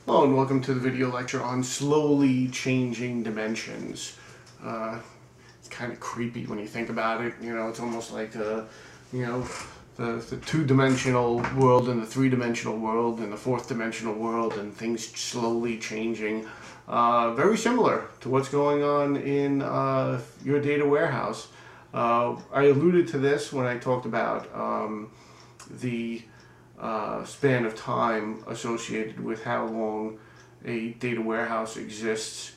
Hello and welcome to the video lecture on slowly changing dimensions. It's kind of creepy when you think about it. You know, it's almost like the two-dimensional world and the three-dimensional world and the fourth-dimensional world and things slowly changing. Very similar to what's going on in your data warehouse. I alluded to this when I talked about the span of time associated with how long a data warehouse exists,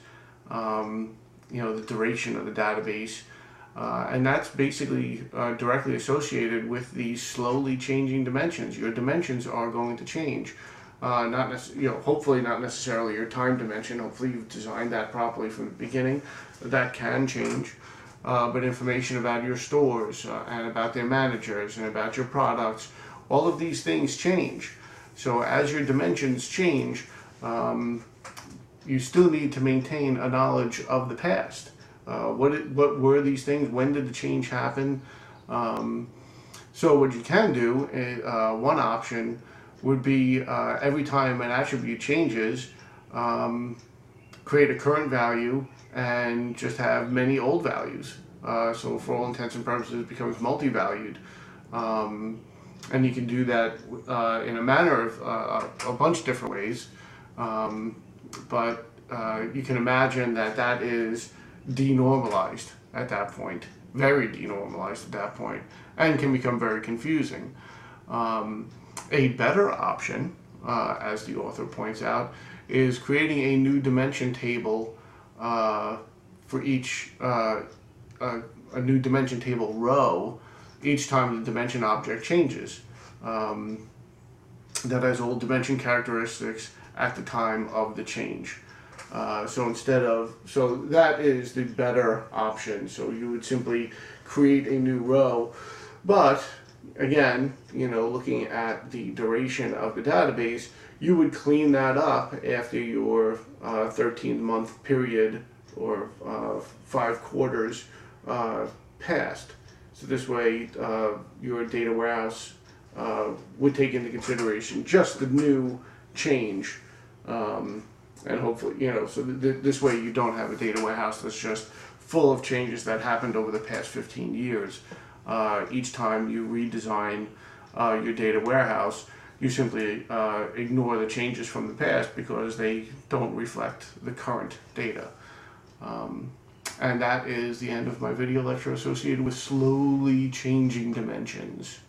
the duration of the database, and that's basically directly associated with these slowly changing dimensions. Your dimensions are going to change. Hopefully not necessarily your time dimension. Hopefully you've designed that properly from the beginning. That can change. But information about your stores and about their managers and about your products, all of these things change. So as your dimensions change, you still need to maintain a knowledge of the past. What were these things? When did the change happen? So what you can do, one option would be every time an attribute changes, create a current value and just have many old values. So for all intents and purposes it becomes multi-valued. And you can do that in a manner of a bunch of different ways. But you can imagine that is denormalized at that point, very denormalized at that point, and can become very confusing. A better option, as the author points out, is creating a new dimension table for each, a new dimension table row each time the dimension object changes. That has old dimension characteristics at the time of the change. So that is the better option. So you would simply create a new row, but again, looking at the duration of the database, you would clean that up after your 13-month period or 5 quarters passed. So this way, your data warehouse would take into consideration just the new change, and hopefully, so this way you don't have a data warehouse that's just full of changes that happened over the past 15 years. Each time you redesign your data warehouse, you simply ignore the changes from the past because they don't reflect the current data. And that is the end of my video lecture associated with slowly changing dimensions.